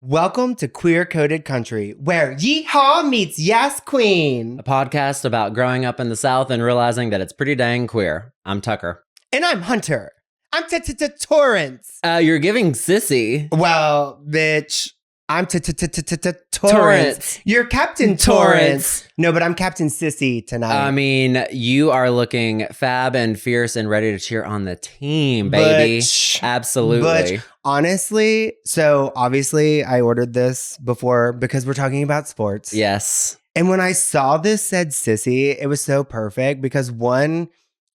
Welcome to Queer Coded Country, where Yeehaw meets Yes Queen. A podcast about growing up in the South and realizing that it's pretty dang queer. I'm Tucker. And I'm Hunter. I'm Torrance. You're giving Sissy. Well, bitch, I'm Torrance. Torrance. You're Captain Torrance. No, but I'm Captain Sissy tonight. I mean, you are looking fab and fierce and ready to cheer on the team, baby. Absolutely. Honestly, so obviously I ordered this before because we're talking about sports. Yes. And when I saw this said sissy, it was so perfect because one,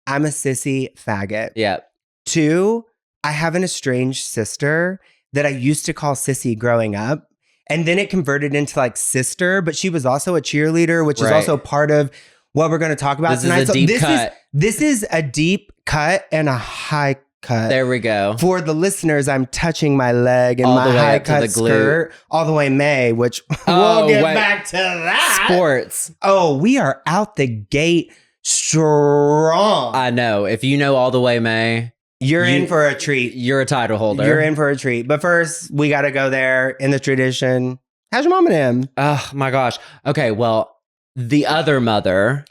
I'm a sissy faggot. Yep. Two, I have an estranged sister that I used to call sissy growing up. And then it converted into like sister, but she was also a cheerleader, which is also part of what we're going to talk about tonight. This is a deep cut. This is a deep cut and a high cut. There we go. For the listeners, I'm touching my leg and all my high cut skirt all the way May, which we'll get back to that. Sports. Oh, we are out the gate strong. I know. If you know all the way May, you're in for a treat. You're a title holder. You're in for a treat. But first, we got to go there in the tradition. How's your mom and him? Oh my gosh. Okay, well, the other mother.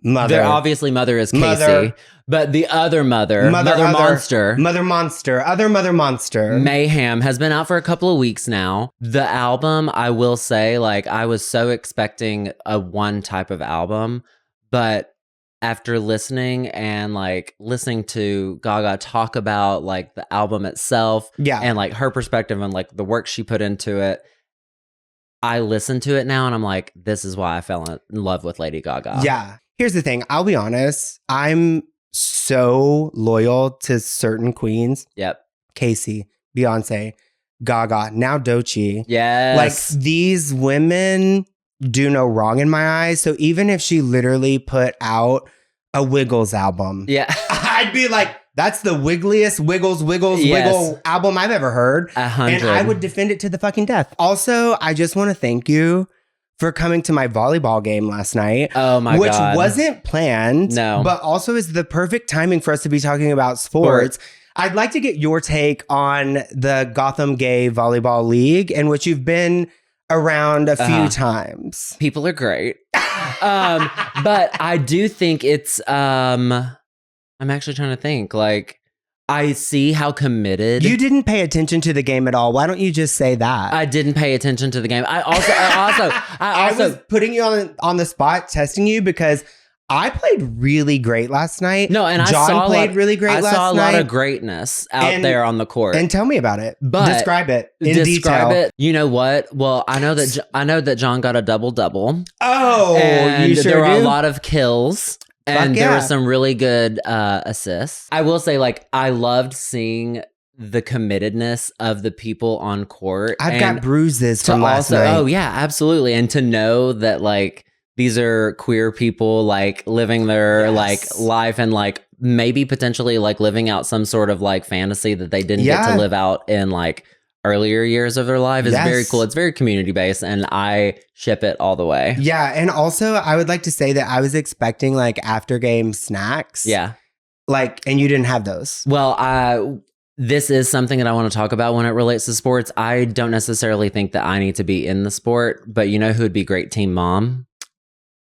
Obviously, mother is Casey. But the other mother monster. Mother monster. Mayhem has been out for a couple of weeks now. The album, I will say, like, I was so expecting a one type of album, but after listening to Gaga talk about like the album itself, and like her perspective and like the work she put into it, I listen to it now and I'm like, this is why I fell in love with Lady Gaga. Yeah. Here's the thing. I'll be honest. I'm so loyal to certain queens. Yep. Casey, Beyonce, Gaga, now Doechii. Yes. Like these women do no wrong in my eyes. So even if she literally put out a Wiggles album, I'd be like, that's the wiggliest Wiggles wiggle album I've ever heard. 100. And I would defend it to the fucking death. Also, I just want to thank you for coming to my volleyball game last night. Oh my God. Which wasn't planned. No. But also is the perfect timing for us to be talking about sports. I'd like to get your take on the Gotham Gay Volleyball League, in which you've been around a few times. People are great. But I do think it's, I'm actually trying to think, like, I see how committed. You didn't pay attention to the game at all. Why don't you just say that? I didn't pay attention to the game. I was putting you on the spot, testing you because I played really great last night. No, and John played really great last night. I saw a lot of greatness out there on the court. And tell me about it. But describe it in detail. You know what? Well, I know that John got a double-double. Oh, and you sure there were do? a lot of kills. And there were some really good assists. I will say, like, I loved seeing the committedness of the people on court. I've got bruises from last night. Oh, yeah, absolutely. And to know that, like, these are queer people, like, living their, like, life and, like, maybe potentially, like, living out some sort of, like, fantasy that they didn't get to live out in, like, earlier years of their life is very cool. It's very community based and I ship it all the way. Yeah. And also I would like to say that I was expecting like after game snacks. Yeah. Like, and you didn't have those. Well, this is something that I want to talk about when it relates to sports. I don't necessarily think that I need to be in the sport, but you know who would be great? Team Mom.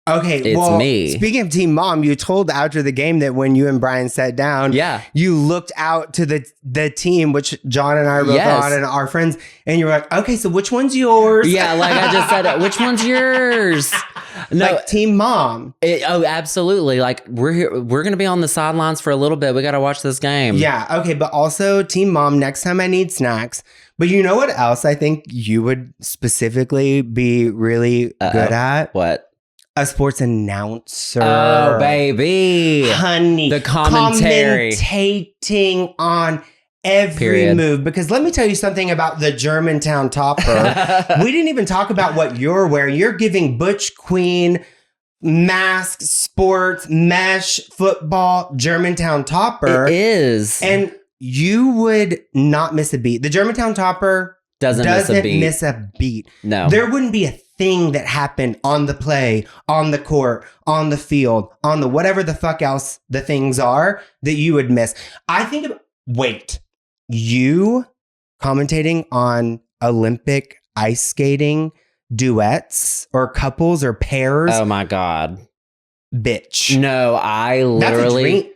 Okay, it's me. Speaking of Team Mom, you told after the game that when you and Brian sat down, you looked out to the team, which John and I wrote on and our friends, and you were like, okay, so which one's yours? Yeah, like I just said, which one's yours? No, like Team Mom. Absolutely. Like we're here, we're going to be on the sidelines for a little bit. We got to watch this game. Yeah, okay, but also Team Mom, next time I need snacks. But you know what else I think you would specifically be really good at? What? A sports announcer. Oh, baby. Honey. The commentary. Commentating on every move. Because let me tell you something about the Germantown topper. We didn't even talk about what you're wearing. You're giving Butch Queen, mask, sports, mesh, football, Germantown topper. It is. And you would not miss a beat. The Germantown topper doesn't miss a beat. No. There wouldn't be a thing that happened on the play, on the court, on the field, on the whatever the fuck else the things are that you would miss. I think, you commentating on Olympic ice skating duets or couples or pairs. Oh my God. Bitch. No, I literally...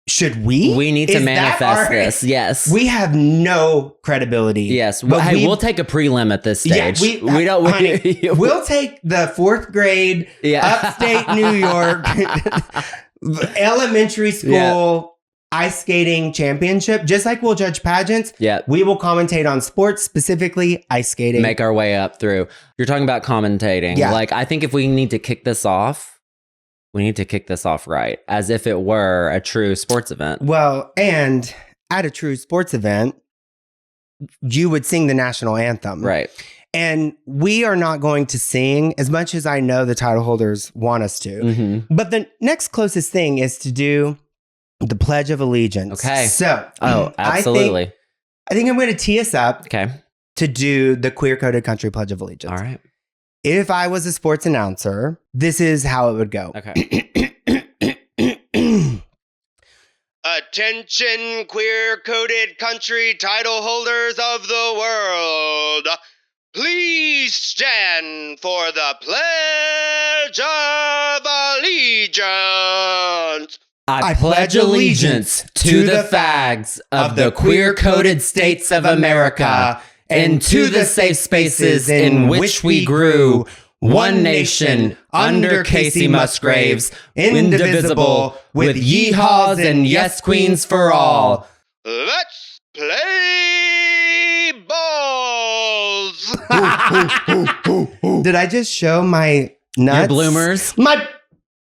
Should we? We need to manifest this. Yes. We have no credibility. Yes. We'll take a prelim at this stage. Yeah, we don't. Honey, we'll take the 4th grade upstate New York elementary school ice skating championship. Just like we'll judge pageants. Yeah. We will commentate on sports, specifically ice skating. Make our way up through. You're talking about commentating. Yeah. Like, I think if we need to kick this off, we need to kick this off right, as if it were a true sports event. Well, and at a true sports event, you would sing the national anthem. Right. And we are not going to sing as much as I know the title holders want us to. Mm-hmm. But the next closest thing is to do the Pledge of Allegiance. Okay. So, absolutely. I think I'm going to tee us up to do the queer-coded country Pledge of Allegiance. All right. If I was a sports announcer, this is how it would go. Okay. Attention, queer-coded country title holders of the world. Please stand for the Pledge of Allegiance. I pledge allegiance to the flags of the queer-coded states of America and to the safe spaces in which we grew, one nation, under Casey Musgraves, indivisible, with yeehaws and yes queens for all. Let's play balls! Did I just show my nuts? Your bloomers? My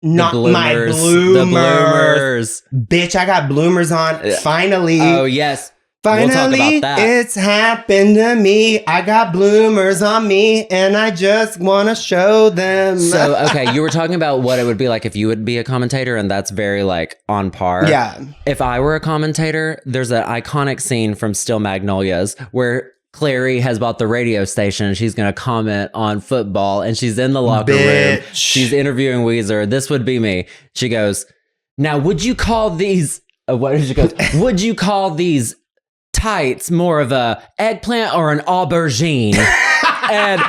bloomers. The bloomers. Bitch, I got bloomers on. Finally. Oh, yes. Finally, we'll talk about that. It's happened to me. I got bloomers on me, and I just want to show them. So, okay, you were talking about what it would be like if you would be a commentator, and that's very, like, on par. Yeah. If I were a commentator, there's an iconic scene from Still Magnolias where Clary has bought the radio station, and she's going to comment on football, and she's in the locker room. She's interviewing Weezer. This would be me. She goes, now, would you call these... would you call these... tights more of a eggplant or an aubergine? And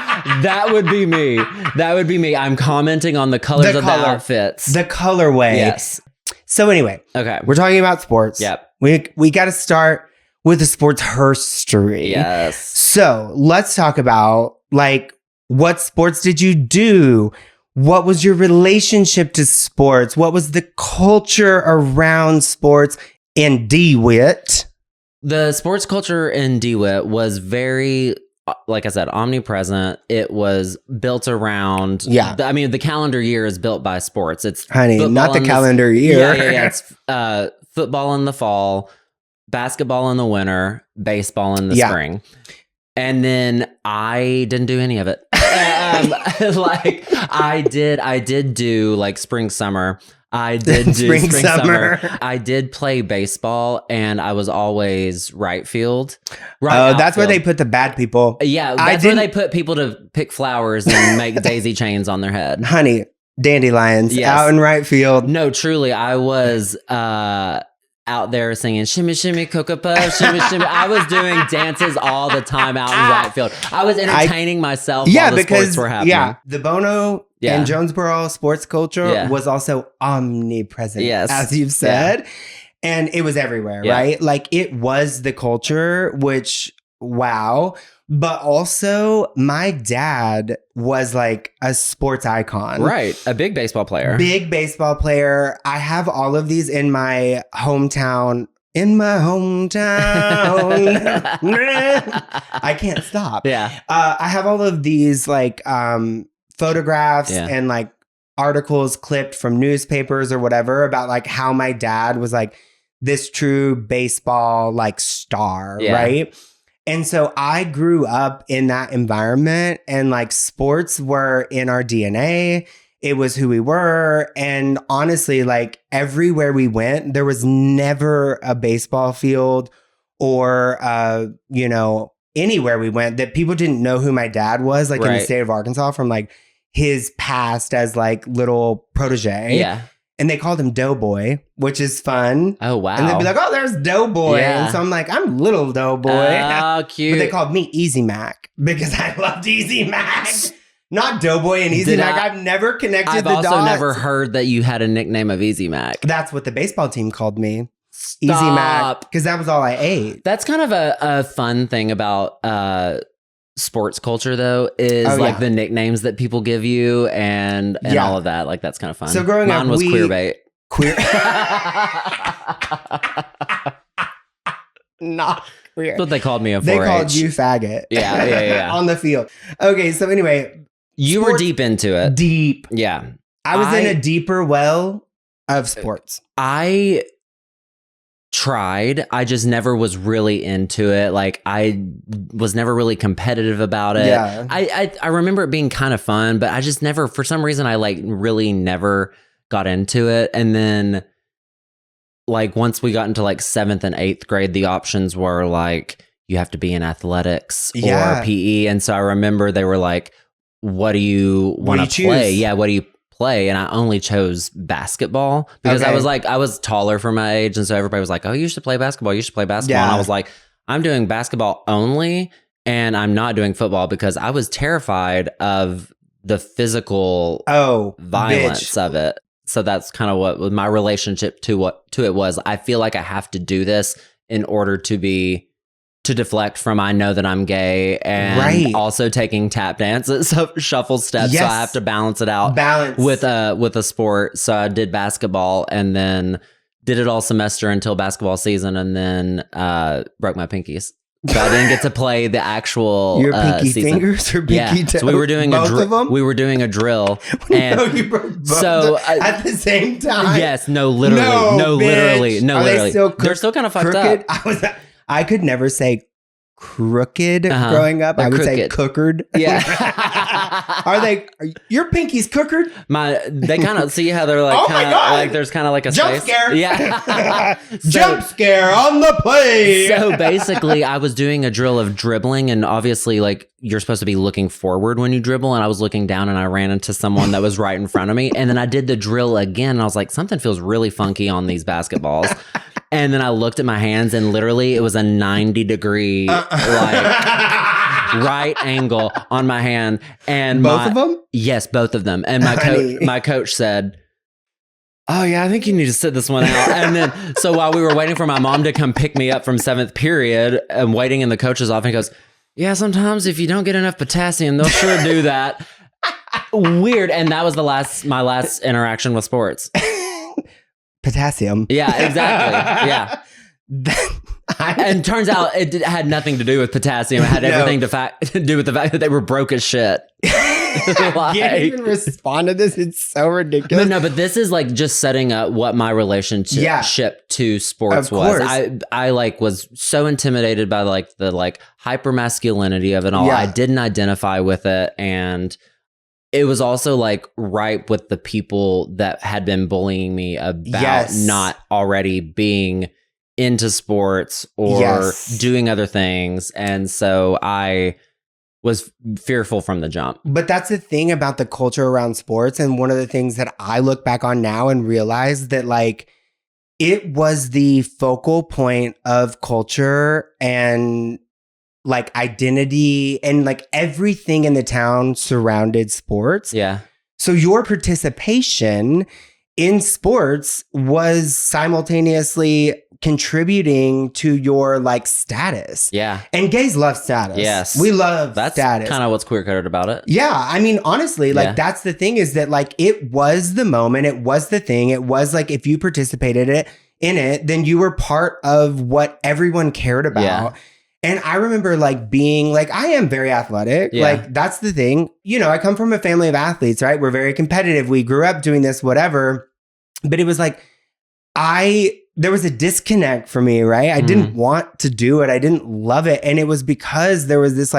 that would be me. That would be me. I'm commenting on the colors of the outfits. The colorway. Yes. So anyway, okay, we're talking about sports. Yep. We got to start with the sports history. Yes. So let's talk about, like, what sports did you do? What was your relationship to sports? What was the culture around sports in DeWitt? The sports culture in DeWitt was very, like I said, omnipresent. It was built around... the calendar year is built by sports. It's honey, not the calendar year. Yeah. It's football in the fall, basketball in the winter, baseball in the spring. And then I didn't do any of it. Like I did do like spring, summer. I did do spring, summer. I did play baseball, and I was always right field. That's where they put the bad people. Yeah, that's where they put people to pick flowers and make daisy chains on their head. Honey, dandelions out in right field. No, truly, I was out there singing shimmy, shimmy, cocoa puff, shimmy, shimmy. I was doing dances all the time out in right field. I was entertaining myself while the sports were happening. Yeah, the Bono and Jonesboro sports culture was also omnipresent, as you've said. Yeah. And it was everywhere, right? Like, it was the culture, which, wow. But also, my dad was like a sports icon. Right. A big baseball player. Big baseball player. I have all of these in my hometown. I can't stop. Yeah. I have all of these like photographs and like articles clipped from newspapers or whatever about like how my dad was like this true baseball like star, right? And so I grew up in that environment, and like sports were in our DNA. It was who we were. And honestly, like everywhere we went, there was never a baseball field or, anywhere we went that people didn't know who my dad was, like in the state of Arkansas, from like his past as like little protege. Yeah. and they called him Doughboy, which is fun. Oh, wow. And they'd be like, oh, there's Doughboy. Yeah. And so I'm like, I'm little Doughboy. Oh, cute. But they called me Easy Mac because I loved Easy Mac. Not Doughboy and Easy Mac. I've never connected the dots. I've also never heard that you had a nickname of Easy Mac. That's what the baseball team called me. Stop. Easy Mac. Because that was all I ate. That's kind of a fun thing about sports culture, though, is the nicknames that people give you and all of that. Like, that's kind of fun. So growing up, mine was Queerbait. Not queer. That's what they called me in 4-H. They called you faggot. Yeah. On the field. Okay, so anyway. You were deep into it. Deep. Yeah. I was in a deeper well of sports. I tried. I just never was really into it. Like, I was never really competitive about it. Yeah. I remember it being kind of fun, but I just never, for some reason, I really never got into it. And then once we got into 7th and 8th grade, the options were you have to be in athletics or PE. And so I remember they were like, what do you want to play? Yeah, what do you play? And I only chose basketball because I was taller for my age. And so everybody was like, oh, you should play basketball. You should play basketball. Yeah. And I was like, I'm doing basketball only. And I'm not doing football because I was terrified of the physical violence of it. So that's kind of what my relationship to it was. I feel like I have to do this in order to deflect from I know that I'm gay and also taking tap dances, so shuffle steps. Yes. So I have to balance it out with a sport. So I did basketball and then did it all semester until basketball season, and then broke my pinkies. So I didn't get to play the actual your pinky season. Fingers or pinky toes? So we were doing both of them? We were doing a drill. And no, you broke both at the same time. Yes, no, literally, literally. They're still kind of fucked crooked? up. I could never say crooked growing up. I would say cookered. Yeah. Are your pinkies cookered? They kind of see how they're there's kind of like a jump space. Scare. Yeah. Jump scare on the play. So basically I was doing a drill of dribbling, and obviously you're supposed to be looking forward when you dribble, and I was looking down and I ran into someone that was right in front of me, and then I did the drill again and I was like, something feels really funky on these basketballs. And then I looked at my hands, and literally it was a 90-degree right angle on my hand. And both of them? Yes, both of them. And my coach said, oh yeah, I think you need to sit this one out. And then, so while we were waiting for my mom to come pick me up from 7th period and waiting in the coach's office, he goes, yeah, sometimes if you don't get enough potassium, they'll sure do that. Weird. And that was my last interaction with sports. Potassium. Yeah, exactly. Yeah. And turns out it had nothing to do with potassium. It had everything to do with the fact that they were broke as shit. I can't even respond to this. It's so ridiculous. No, but this is just setting up what my relationship to sports was. I was so intimidated by the hyper masculinity of it all. Yeah. I didn't identify with it, and it was also ripe with the people that had been bullying me about not already being into sports or doing other things. And so I was fearful from the jump. But that's the thing about the culture around sports. And one of the things that I look back on now and realize that it was the focal point of culture and identity, and everything in the town surrounded sports. Yeah. So your participation in sports was simultaneously contributing to your status. Yeah. And gays love status. Yes. We love status. That's kind of what's queer coded about it. Yeah. I mean, honestly, that's the thing, is that it was the moment. It was the thing. It was if you participated in it, then you were part of what everyone cared about. Yeah. And I remember being I am very athletic. Yeah. That's the thing. I come from a family of athletes, right? We're very competitive. We grew up doing this, whatever. But it was there was a disconnect for me, right? I didn't want to do it. I didn't love it. And it was because there was this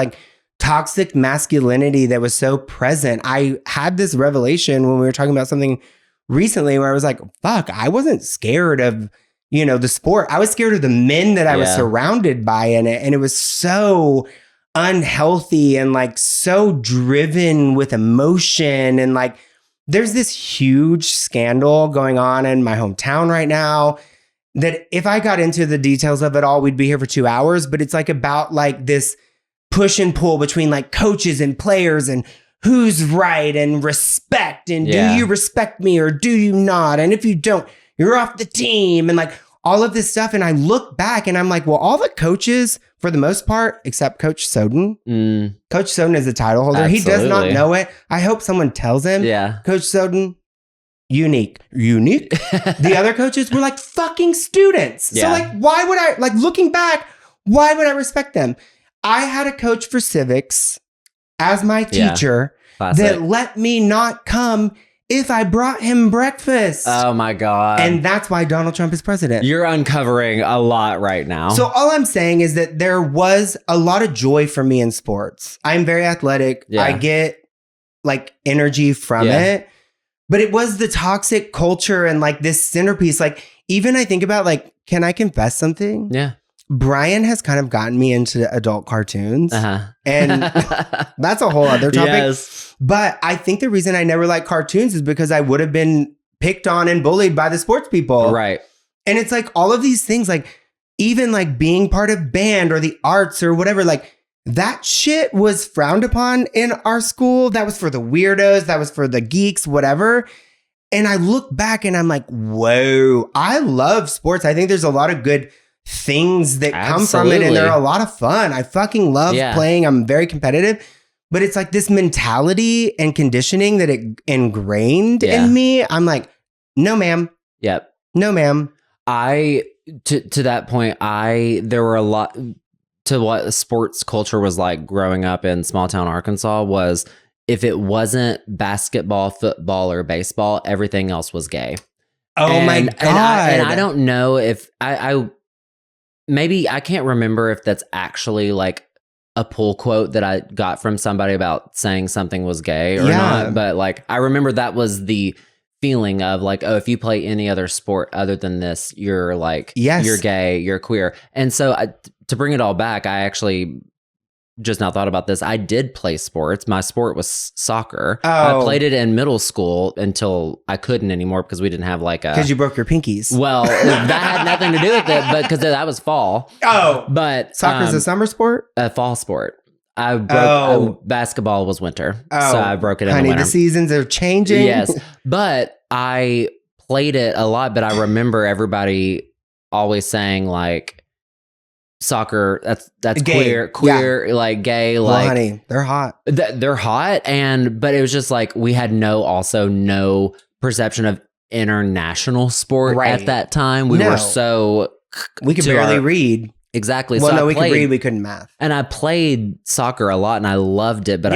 toxic masculinity that was so present. I had this revelation when we were talking about something recently where I was like, fuck, I wasn't scared of the sport. I was scared of the men that I was surrounded by in it. And it was so unhealthy and so driven with emotion and there's this huge scandal going on in my hometown right now that if I got into the details of it all, we'd be here for 2 hours. But it's like about like this push and pull between like coaches and players and who's right and respect. And do you respect me or do you not? And if you don't, you're off the team and like all of this stuff. And I look back and I'm like, well, all the coaches for the most part, except Coach Soden. Coach Soden is the title holder. Absolutely. He does not know it. I hope someone tells him. Yeah. Coach Soden, unique. The other coaches were like fucking students. Yeah. So like, why would I, like looking back, why would I respect them? I had a coach for civics as my teacher that let me not come if I brought him breakfast. Oh my God. And that's why Donald Trump is president. You're uncovering a lot right now. So all I'm saying is that there was a lot of joy for me in sports. I'm very athletic. Yeah. I get like energy from it. But it was the toxic culture and like this centerpiece. Like even I think about like, can I confess something? Yeah. Brian has kind of gotten me into adult cartoons. And that's a whole other topic. Yes. But I think the reason I never liked cartoons is because I would have been picked on and bullied by the sports people. Right. And it's like all of these things, like even like being part of band or the arts or whatever, like that shit was frowned upon in our school. That was for the weirdos. That was for the geeks, whatever. And I look back and I'm like, whoa, I love sports. I think there's a lot of good things that come from it and they're a lot of fun. I fucking love playing. I'm very competitive, but it's like this mentality and conditioning that it ingrained in me. I'm like, no, ma'am. Yep. No, ma'am. To that point, there were a lot to what sports culture was like growing up in small town Arkansas was if it wasn't basketball, football, or baseball, everything else was gay. Oh my God. And I don't know if maybe I can't remember if that's actually like a pull quote that I got from somebody about saying something was gay or not. But like, I remember that was the feeling of like, oh, if you play any other sport other than this, you're like, you're gay, you're queer. And so to bring it all back, I actually just now thought about this. I did play sports. My sport was soccer. I played it in middle school until I couldn't anymore because we didn't have like a... Because you broke your pinkies. Well, that had nothing to do with it, but because that was fall. But soccer's a summer sport? A fall sport. I broke basketball was winter. So I broke it in the winter. The seasons are changing. Yes. But I played it a lot, but I remember everybody always saying like, soccer, that's gay. queer, like gay, like well, honey, they're hot. They're hot, but it was just like we had no perception of international sport at that time. We were so we could barely read. Exactly. Well, so we could read, we couldn't math. And I played soccer a lot and I loved it, but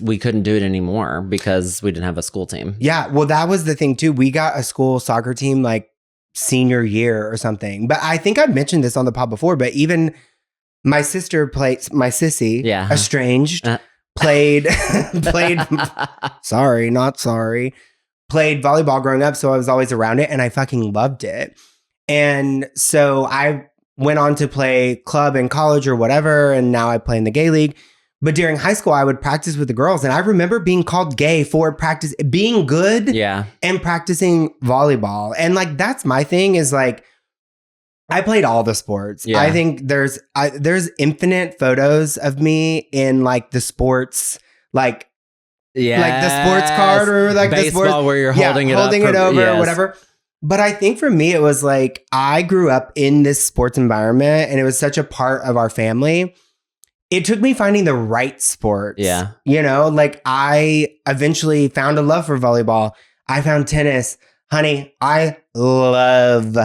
we couldn't do it anymore because we didn't have a school team. Yeah. Well, that was the thing too. We got a school soccer team like senior year or something. But I think I've mentioned this on the pod before, but even my sister played, my Sissy, estranged, played sorry, not sorry, played volleyball growing up. So I was always around it and I fucking loved it. And so I went on to play club in college or whatever. And now I play in the gay league. But during high school, I would practice with the girls. And I remember being called gay for being good and practicing volleyball. And like, that's my thing is like, I played all the sports. I think there's infinite photos of me in like the sports, like the sports card or like baseball the sports, where you're holding it over or whatever. But I think for me, it was like, I grew up in this sports environment and it was such a part of our family. It took me finding the right sports. Yeah. You know, like I eventually found a love for volleyball. I found tennis. Honey, I love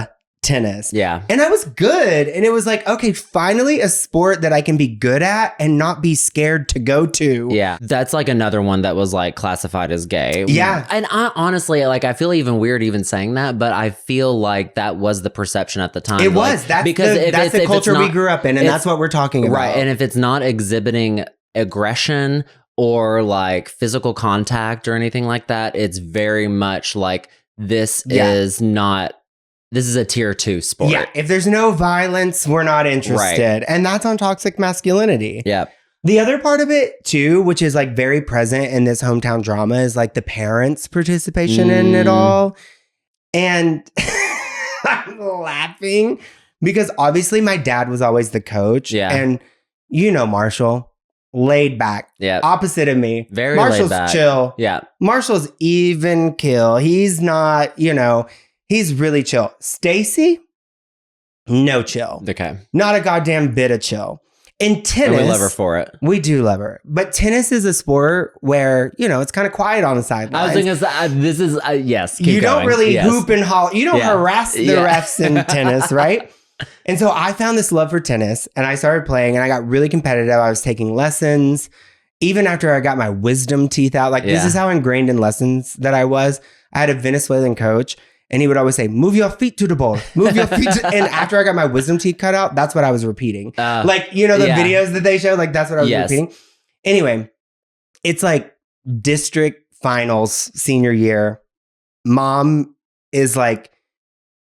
tennis. Yeah. And I was good. And it was like, okay, finally a sport that I can be good at and not be scared to go to. Yeah. That's like another one that was like classified as gay. Yeah. And I honestly, like, I feel even weird even saying that, but I feel like that was the perception at the time. It was. That's the culture we grew up in. And that's what we're talking about. Right. And if it's not exhibiting aggression or like physical contact or anything like that, it's very much like this is a tier 2 sport. Yeah. If there's no violence, we're not interested. Right. And that's on toxic masculinity. Yeah. The other part of it too, which is like very present in this hometown drama, is like the parents' participation in it all. And I'm laughing because obviously my dad was always the coach. Yeah. And Marshall, laid back. Yeah. Opposite of me. Very Marshall's laid back. chill. Yeah. Marshall's even kill. He's not, he's really chill. Stacy, no chill. Okay. Not a goddamn bit of chill. In tennis, And we love her for it. We do love her. But tennis is a sport where, it's kind of quiet on the sidelines. I was thinking, this is, yes. You don't really hoop and holler. You don't harass the refs in tennis, right? And so I found this love for tennis and I started playing and I got really competitive. I was taking lessons. Even after I got my wisdom teeth out, this is how ingrained in lessons that I was. I had a Venezuelan coach. And he would always say, move your feet to the ball. Move your feet. And after I got my wisdom teeth cut out, that's what I was repeating. The videos that they show, that's what I was repeating. Anyway, it's like district finals senior year. Mom is like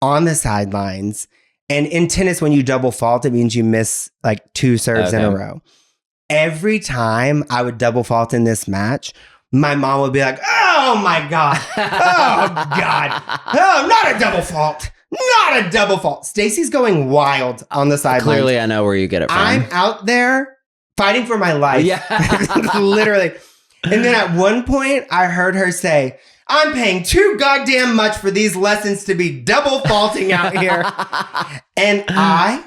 on the sidelines. And in tennis, when you double fault, it means you miss like 2 serves in a row. Every time I would double fault in this match, my mom would be like, oh my God. Oh God. Oh, not a double fault. Not a double fault. Stacy's going wild on the sidelines. Clearly, I know where you get it from. I'm out there fighting for my life. Yeah. Literally. And then at one point, I heard her say, I'm paying too goddamn much for these lessons to be double faulting out here. And I,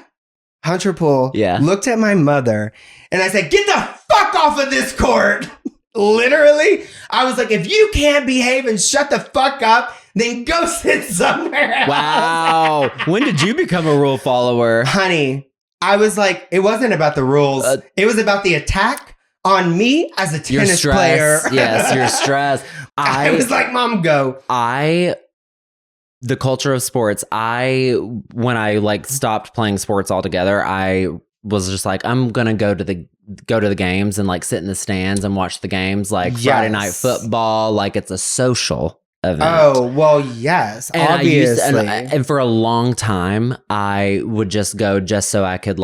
Hunter Poole, looked at my mother and I said, get the fuck off of this court. Literally, I was like, if you can't behave and shut the fuck up, then go sit somewhere else. Wow. When did you become a rule follower? Honey, I was like, it wasn't about the rules. It was about the attack on me as a tennis player. Yes, your stress. I was like, Mom, go. The culture of sports, when I stopped playing sports altogether, I was just like, I'm going to go to the games and sit in the stands and watch the games, Friday night football, it's a social event. Oh, well, yes, and obviously. And for a long time, I would just go just so I could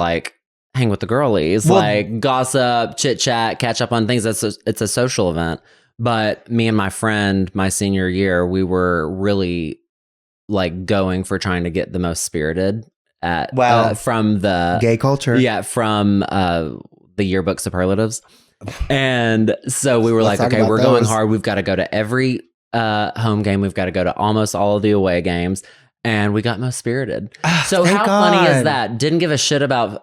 hang with the girlies, gossip, chit chat, catch up on things. It's a social event. But me and my friend, my senior year, we were really going for trying to get the most spirited from the gay culture. Yeah, from the yearbook superlatives. And so we were okay, we're going hard. We've got to go to every home game. We've got to go to almost all of the away games. And we got most spirited. So how funny is that? Didn't give a shit about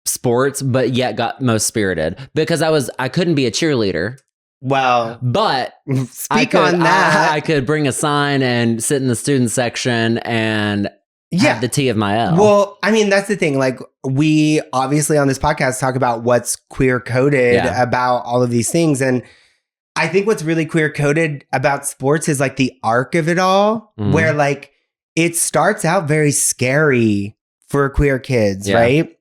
sports, but yet got most spirited because I couldn't be a cheerleader. Well, but I could bring a sign and sit in the student section and have the tea of my L. Well, I mean, that's the thing. We obviously on this podcast talk about what's queer coded about all of these things. And I think what's really queer coded about sports is the arc of it all, where it starts out very scary for queer kids, right?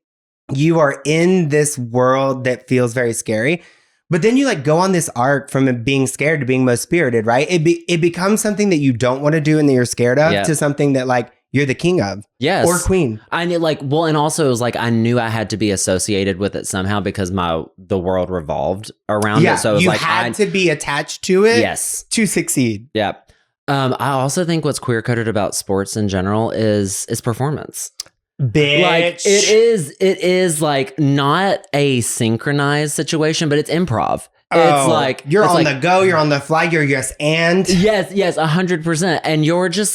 You are in this world that feels very scary. But then you go on this arc from being scared to being most spirited, right? It becomes something that you don't want to do and that you're scared of to something that you're the king of. Yes. Or queen. I knew and also it was I knew I had to be associated with it somehow because the world revolved around it. So it was you had to be attached to it to succeed. Yeah. I also think what's queer coded about sports in general is performance. Bitch. It is not a synchronized situation, but it's improv. It's you're on the go, you're on the fly, you're yes 100%. And you're just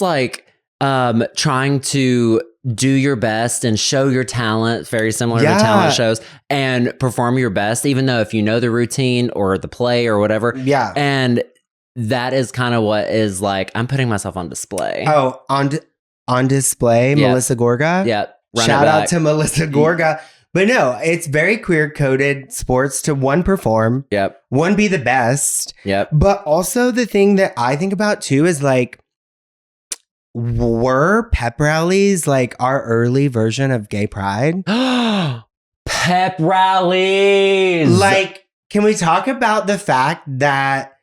trying to do your best and show your talent, very similar to talent shows, and perform your best, even though if you know the routine or the play or whatever. Yeah. And that is kind of what is I'm putting myself on display. Oh, on display, Melissa Gorga. Yeah. Shout out to Melissa Gorga. But no, it's very queer coded sports to one, perform. Yep. One, be the best. Yep. But also the thing that I think about too is were pep rallies our early version of gay pride? Pep rallies. Can we talk about the fact that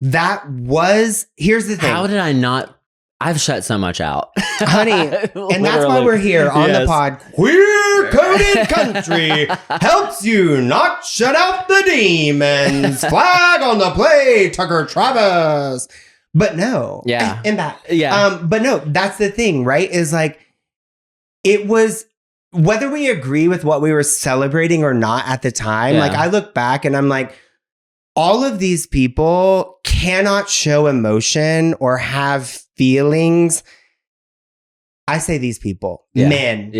was, here's the thing. How did I not? I've shut so much out. Honey, and that's why we're here on the pod. Queer color-coded country helps you not shut out the demons. Flag on the play, Tucker Travis. But no. Yeah. And that. Yeah. But no, that's the thing, right? Is like, it was, whether we agree with what we were celebrating or not at the time, like I look back and I'm like, all of these people cannot show emotion or have feelings. I say these people, men,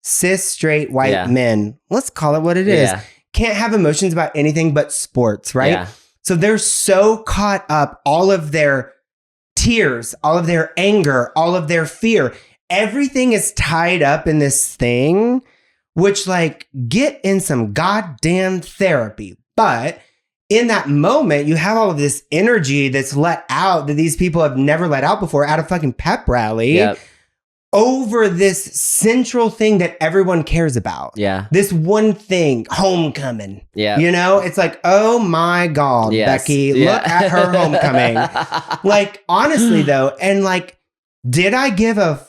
cis, straight, white men, let's call it what it is, can't have emotions about anything but sports, right? Yeah. So they're so caught up, all of their tears, all of their anger, all of their fear, everything is tied up in this thing, which like, get in some goddamn therapy. But in that moment, you have all of this energy that's let out that these people have never let out before at a fucking pep rally over this central thing that everyone cares about. Yeah. This one thing, homecoming. Yeah. You know, it's like, oh my God, Becky, look at her homecoming. Like, honestly though, and like, did I give a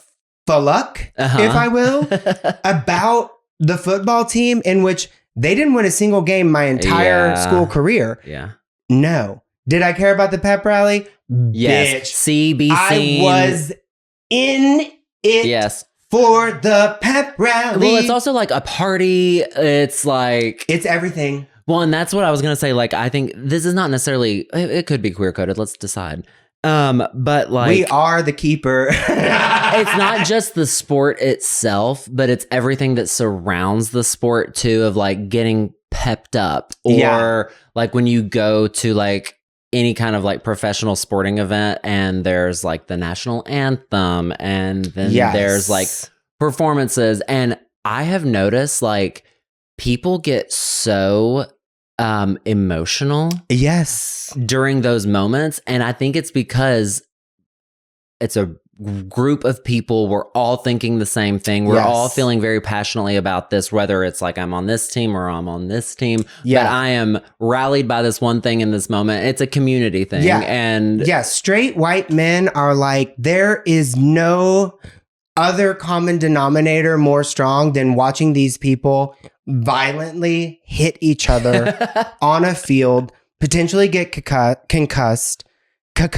fuck, if I will, about the football team in which they didn't win a single game my entire school career? Yeah. No. Did I care about the pep rally? Yes. Bitch. I was in it for the pep rally. Well, it's also like a party. It's like... It's everything. Well, and that's what I was going to say. Like, I think this is not necessarily... It could be queer-coded. Let's decide. But like... We are the keeper. It's not just the sport itself, but it's everything that surrounds the sport too, of like getting pepped up, or like when you go to like any kind of like professional sporting event and there's like the national anthem and then there's like performances. And I have noticed like people get so emotional during those moments. And I think it's because it's a group of people. We're all thinking the same thing. We're all feeling very passionately about this, whether it's like I'm on this team or I'm on this team. But I am rallied by this one thing in this moment. It's a community thing. And straight white men are like, there is no other common denominator more strong than watching these people violently hit each other on a field, potentially get concussed. Someone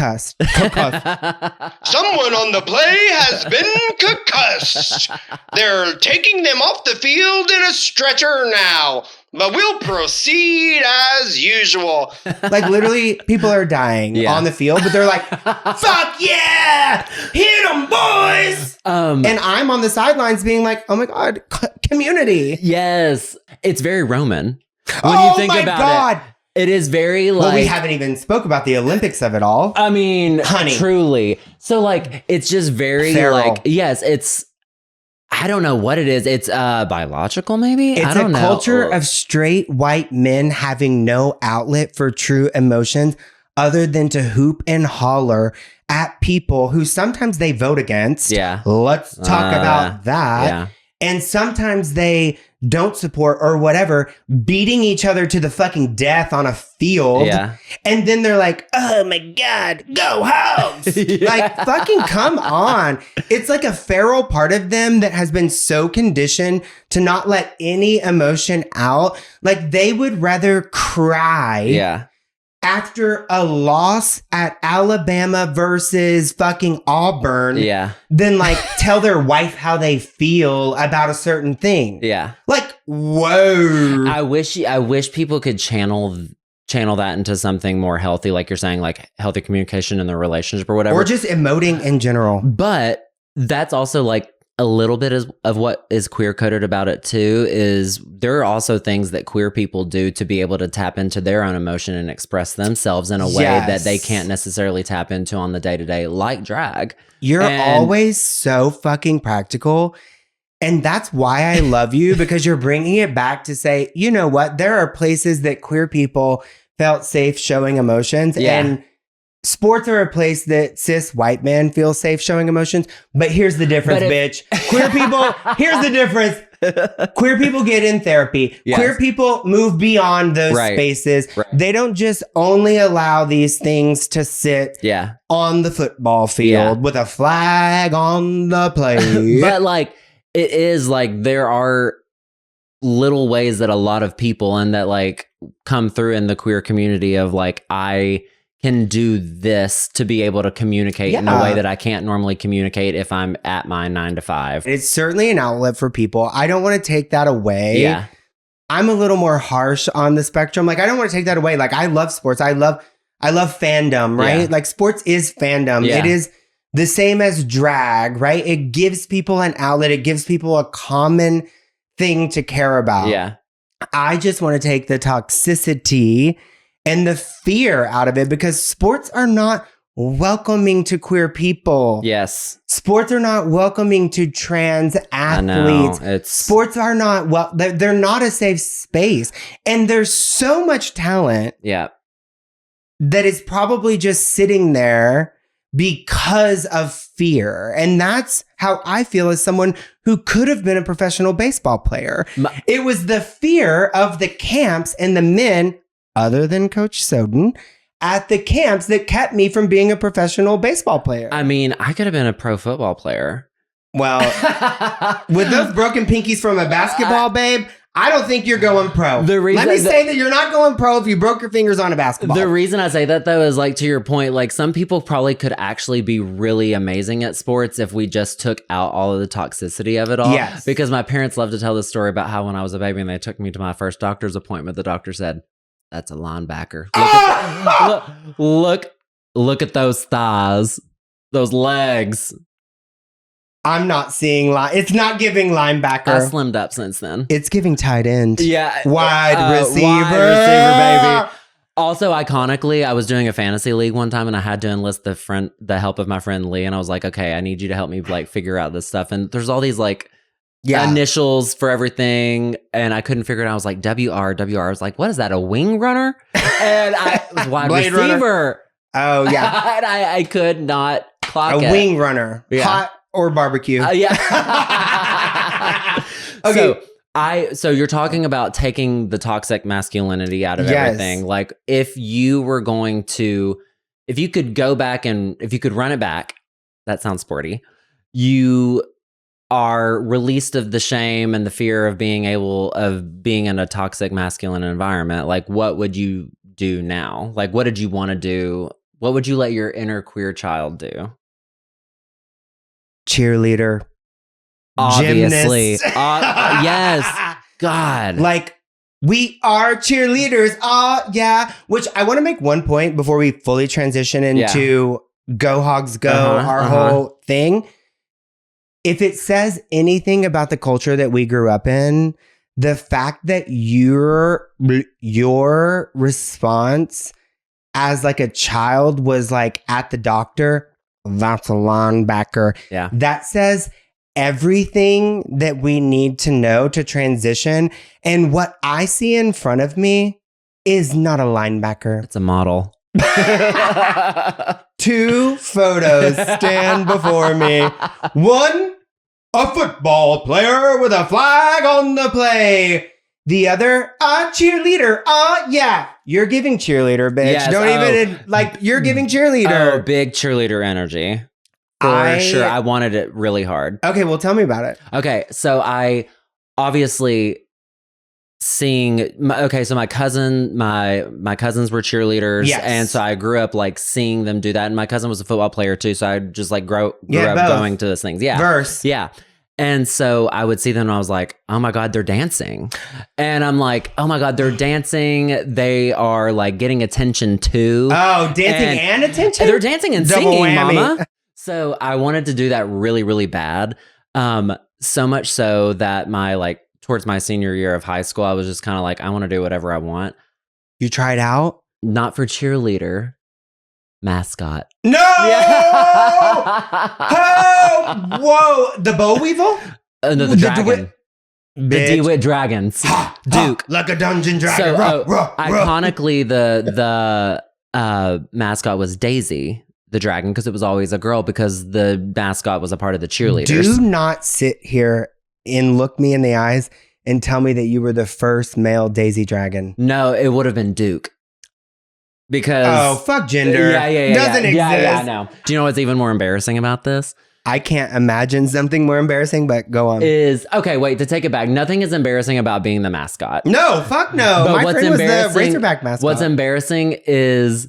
on the play has been concussed. They're taking them off the field in a stretcher now, but we'll proceed as usual. Like literally people are dying on the field, but they're like, fuck yeah, hit them boys. And I'm on the sidelines being like, oh my God, community. Yes. It's very Roman. When you think about it. It is very like... Well, we haven't even spoke about the Olympics of it all. I mean, truly. So like, it's just very like... Yes, it's... I don't know what it is. It's biological, maybe? It's a culture of straight white men having no outlet for true emotions other than to hoop and holler at people who sometimes they vote against. Yeah. Let's talk about that. Yeah. And sometimes they don't support or whatever, beating each other to the fucking death on a field. Yeah. And then they're like, oh my God, go Hogs. Like, fucking come on. It's like a feral part of them that has been so conditioned to not let any emotion out. Like, they would rather cry after a loss at Alabama versus fucking Auburn than like tell their wife how they feel about a certain thing. Yeah. Like, whoa. I wish people could channel that into something more healthy, like you're saying, like healthy communication in their relationship or whatever. Or just emoting in general. But that's also like a little bit of what is queer coded about it too, is there are also things that queer people do to be able to tap into their own emotion and express themselves in a way that they can't necessarily tap into on the day-to-day, like drag. You're always so fucking practical. And that's why I love you, because you're bringing it back to say, you know what? There are places that queer people felt safe showing emotions. And sports are a place that cis white men feel safe showing emotions. But here's the difference, bitch. Queer people, here's the difference. Queer people get in therapy. Yes. Queer people move beyond those spaces. Right. They don't just only allow these things to sit on the football field with a flag on the play. But like, it is like there are little ways that a lot of people and that like come through in the queer community of like, I can do this to be able to communicate in a way that I can't normally communicate if I'm at my 9 to 5. It's certainly an outlet for people. I don't want to take that away. Yeah. I'm a little more harsh on the spectrum. Like, I don't want to take that away. Like, I love sports. I love fandom, right? Yeah. Like, sports is fandom. Yeah. It is the same as drag, right? It gives people an outlet. It gives people a common thing to care about. Yeah. I just want to take the toxicity and the fear out of it because sports are not welcoming to queer people. Yes. Sports are not welcoming to trans athletes. Sports are not, they're not a safe space. And there's so much talent that is probably just sitting there because of fear. And that's how I feel as someone who could have been a professional baseball player. It was the fear of the camps and the men, other than Coach Soden, at the camps that kept me from being a professional baseball player. I mean, I could have been a pro football player. Well, with those broken pinkies from a basketball, babe, I don't think you're going pro. Let me say that you're not going pro if you broke your fingers on a basketball. The reason I say that, though, is like, to your point, like some people probably could actually be really amazing at sports if we just took out all of the toxicity of it all. Yes. Because my parents love to tell this story about how when I was a baby and they took me to my first doctor's appointment, the doctor said, "That's a linebacker. Look at those thighs, those legs." I'm not seeing it's not giving linebacker. I slimmed up since then. It's giving tight end. Yeah. Wide receiver. Baby. Also, iconically, I was doing a fantasy league one time and I had to enlist the help of my friend Lee. And I was like, okay, I need you to help me like figure out this stuff. And there's all these like initials for everything. And I couldn't figure it out. I was like, WR. I was like, what is that? A wing runner? And I was wide receiver. Runner. Oh, yeah. And I could not clock it. A wing runner. Yeah. Hot or barbecue. Yeah. Okay. So you're talking about taking the toxic masculinity out of everything. Like if you could go back and if you could run it back, that sounds sporty. You are released of the shame and the fear of being in a toxic masculine environment. Like what would you do now? Like what did you want to do? What would you let your inner queer child do? Cheerleader. Obviously. Gymnast. Yes. God. Like, we are cheerleaders. Yeah. Which I want to make one point before we fully transition into Go Hogs Go, our whole thing. If it says anything about the culture that we grew up in, the fact that your response as like a child was like at the doctor, that's a linebacker. Yeah. That says everything that we need to know to transition. And what I see in front of me is not a linebacker. It's a model. 2 photos stand before me. One, a football player with a flag on the play. The other, a cheerleader. Yeah. You're giving cheerleader, bitch. Yes, you're giving cheerleader. Oh, big cheerleader energy. For sure. I wanted it really hard. Okay, well, tell me about it. Okay, so I obviously so my cousins were cheerleaders. Yes. And so I grew up like seeing them do that. And my cousin was a football player too. So I just like grew up going to those things. Yeah. Verse. Yeah. And so I would see them and I was like, oh my God, they're dancing. And I'm like, oh my God, they're dancing. They are like getting attention too. Oh, dancing and attention? They're dancing and Double singing, whammy. mama. So I wanted to do that really, really bad. So much so that towards my senior year of high school, I was just kind of like, I want to do whatever I want. You tried out? Not for cheerleader. Mascot. No! Yeah. Oh! Whoa! The boll weevil? No, the dragon. The DeWitt Dragons. Duke. Like a dungeon dragon. So, iconically, the mascot was Daisy, the dragon, because it was always a girl, because the mascot was a part of the cheerleaders. Do not sit here and look me in the eyes and tell me that you were the first male Daisy dragon. No, it would have been Duke. Because fuck gender. Yeah. Doesn't exist. Yeah, no. Do you know what's even more embarrassing about this? I can't imagine something more embarrassing, but go on. Wait, to take it back. Nothing is embarrassing about being the mascot. No, fuck no. But My friend was the Razorback mascot. What's embarrassing is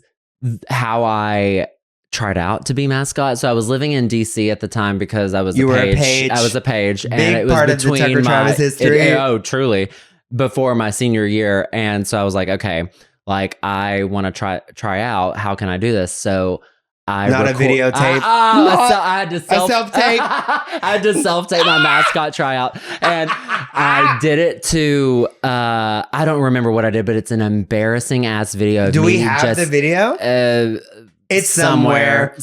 how I tried out to be mascot. So I was living in DC at the time because I was a page. I was a page. Big and it was part of the Tucker Travis history. Truly. Before my senior year. And so I was like, okay, like I want to try out. How can I do this? So I videotape. I had to self-tape. I had to self-tape my mascot tryout. And I did it to, I don't remember what I did, but it's an embarrassing ass video of Do me we have the video? It's somewhere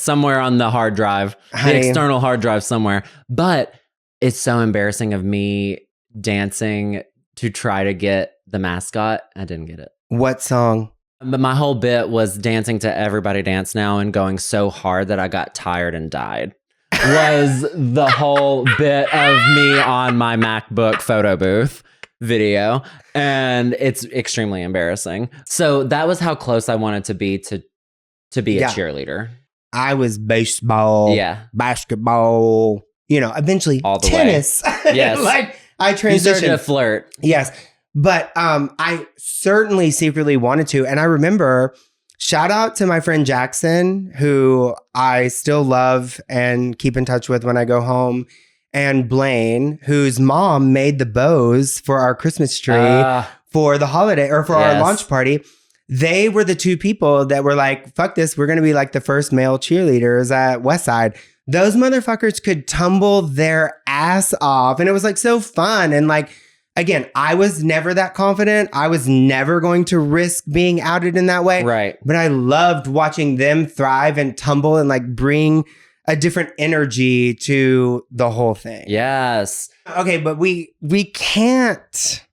on the hard drive, the external hard drive somewhere. But it's so embarrassing of me dancing to try to get the mascot. I didn't get it. What song? But my whole bit was dancing to Everybody Dance Now and going so hard that I got tired and died. Was the whole bit of me on my MacBook photo booth video. And it's extremely embarrassing. So that was how close I wanted to be to be a cheerleader. I was baseball, basketball, eventually all the tennis. Way. Yes. Like I transitioned. You started to flirt. Yes. But I certainly secretly wanted to. And I remember, shout out to my friend Jackson, who I still love and keep in touch with when I go home. And Blaine, whose mom made the bows for our Christmas tree for the holiday or for our launch party. They were the two people that were like, fuck this, we're going to be like the first male cheerleaders at Westside. Those motherfuckers could tumble their ass off. And it was like so fun. And like, again, I was never that confident. I was never going to risk being outed in that way. Right. But I loved watching them thrive and tumble and like bring a different energy to the whole thing. Yes. Okay, but we can't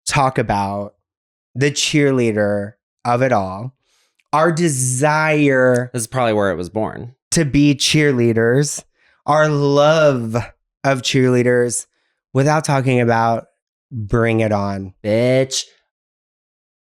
talk about the cheerleader of it all. Our desire. This is probably where it was born. To be cheerleaders. Our love of cheerleaders without talking about Bring It On. Bitch.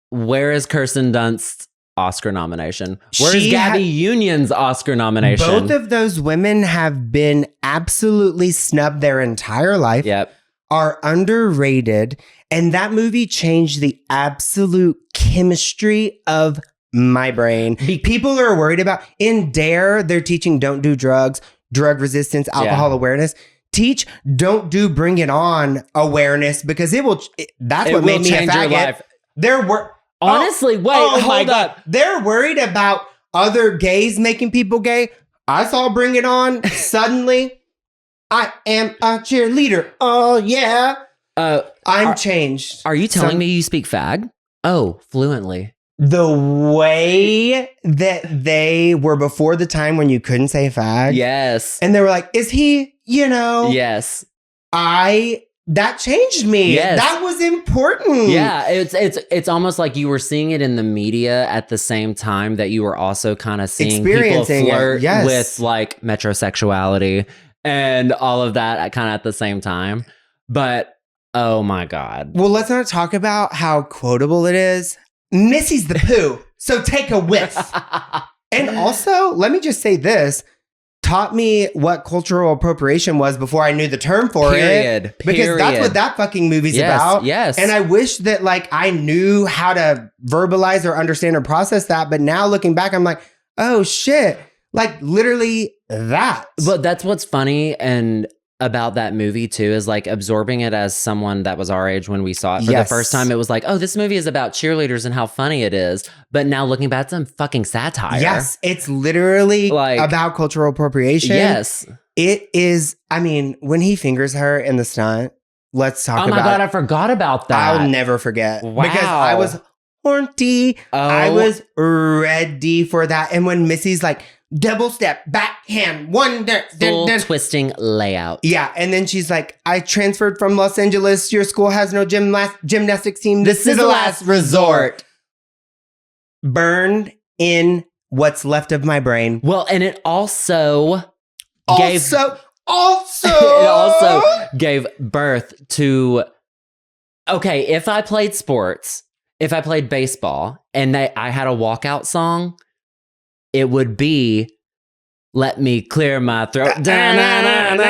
Where is Kirsten Dunst's Oscar nomination? Where's Gabby Union's Oscar nomination? Both of those women have been absolutely snubbed their entire life. Yep. Are underrated. And that movie changed the absolute chemistry of my brain. People are worried about, in DARE, they're teaching don't do drugs, drug resistance, alcohol awareness. Teach don't do Bring It On awareness because that's what made me a faggot. Honestly, hold up. They're worried about other gays making people gay. I saw Bring It On. Suddenly, I am a cheerleader. Oh, yeah. I'm changed. Are you telling me you speak fag? Oh, fluently. The way that they were before the time when you couldn't say fag. Yes. And they were like, is he, Yes. That changed me. Yes. That was important. Yeah, it's almost like you were seeing it in the media at the same time that you were also kind of seeing people flirt with like metrosexuality and all of that kind of at the same time. But oh my God. Well, let's not talk about how quotable it is. Missy's the poo, so take a whiff. And also, let me just say this. Taught me what cultural appropriation was before I knew the term for it. Because that's what that fucking movie's about. Yes. And I wish that like I knew how to verbalize or understand or process that. But now looking back, I'm like, oh shit. Like literally that. But that's what's funny and about that movie too is like absorbing it as someone that was our age when we saw it for the first time. It was like, oh, this movie is about cheerleaders and how funny it is. But now looking back, it's some fucking satire. Yes, it's literally like, about cultural appropriation. Yes. It is, I mean, when he fingers her in the stunt, let's talk about it. Oh my God, I forgot about that. I'll never forget. Wow. Because I was horny. I was ready for that. And when Missy's like, double step, backhand, one, full twisting layout. Yeah, and then she's like, I transferred from Los Angeles. Your school has no gymnastics team. This is the last resort. Burned in what's left of my brain. Well, and it also gave birth to, okay, if I played sports, if I played baseball, and I had a walkout song, it would be Let me clear my throat. I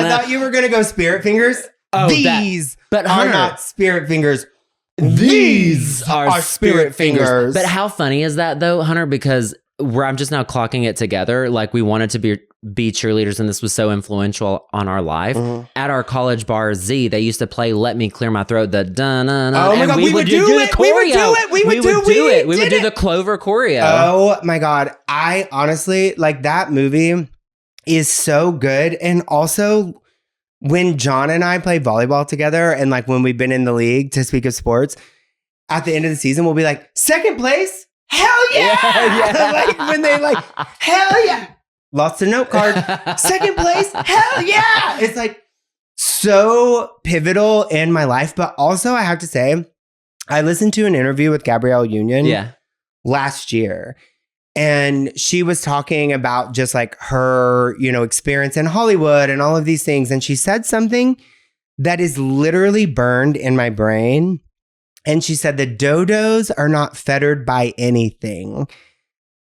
thought you were going to go Spirit Fingers. Oh, These but are Hunter, not Spirit Fingers. These are Spirit Fingers. But how funny is that though, Hunter? Because I'm just now clocking it together. Like we wanted to be cheerleaders, and this was so influential on our life. Mm-hmm. At our college bar Z, they used to play "Let Me Clear My Throat." The Oh my god, we would do it. We would do it. We would do it. We would do the Clover choreo. Oh my god, I honestly like that movie is so good, and also. When John and I play volleyball together and like when we've been in the league to speak of sports, at the end of the season, we'll be like, second place? Hell yeah! Like when they like, hell yeah! Lost a note card. Second place? Hell yeah! It's like so pivotal in my life. But also I have to say, I listened to an interview with Gabrielle Union last year. And she was talking about just like her, experience in Hollywood and all of these things. And she said something that is literally burned in my brain. And she said the dodos are not fettered by anything.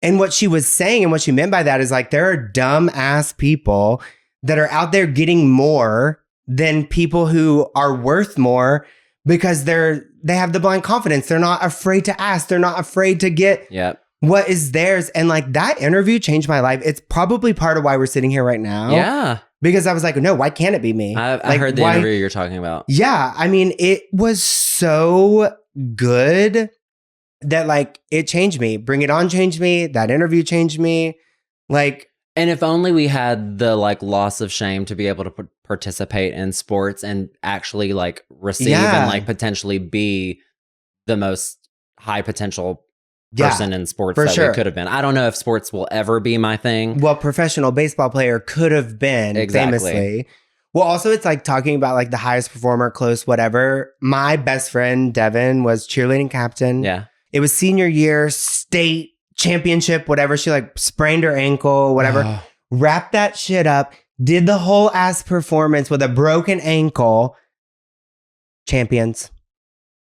And what she was saying and what she meant by that is like there are dumb ass people that are out there getting more than people who are worth more because they have the blind confidence. They're not afraid to ask. They're not afraid to get what is theirs. And like that interview changed my life. It's probably part of why we're sitting here right now. Yeah. Because I was like, no, why can't it be me? I heard the interview you're talking about. Yeah. I mean, it was so good that like it changed me. Bring It On changed me. That interview changed me. Like, and if only we had the like loss of shame to be able to participate in sports and actually like receive and like potentially be the most high potential person in sports that we could have been. I don't know if sports will ever be my thing. Well, professional baseball player could have been famously. Well, also it's like talking about like the highest performer, close, whatever. My best friend, Devin, was cheerleading captain. Yeah. It was senior year, state championship, whatever. She like sprained her ankle, whatever. Wrapped that shit up. Did the whole ass performance with a broken ankle. Champions.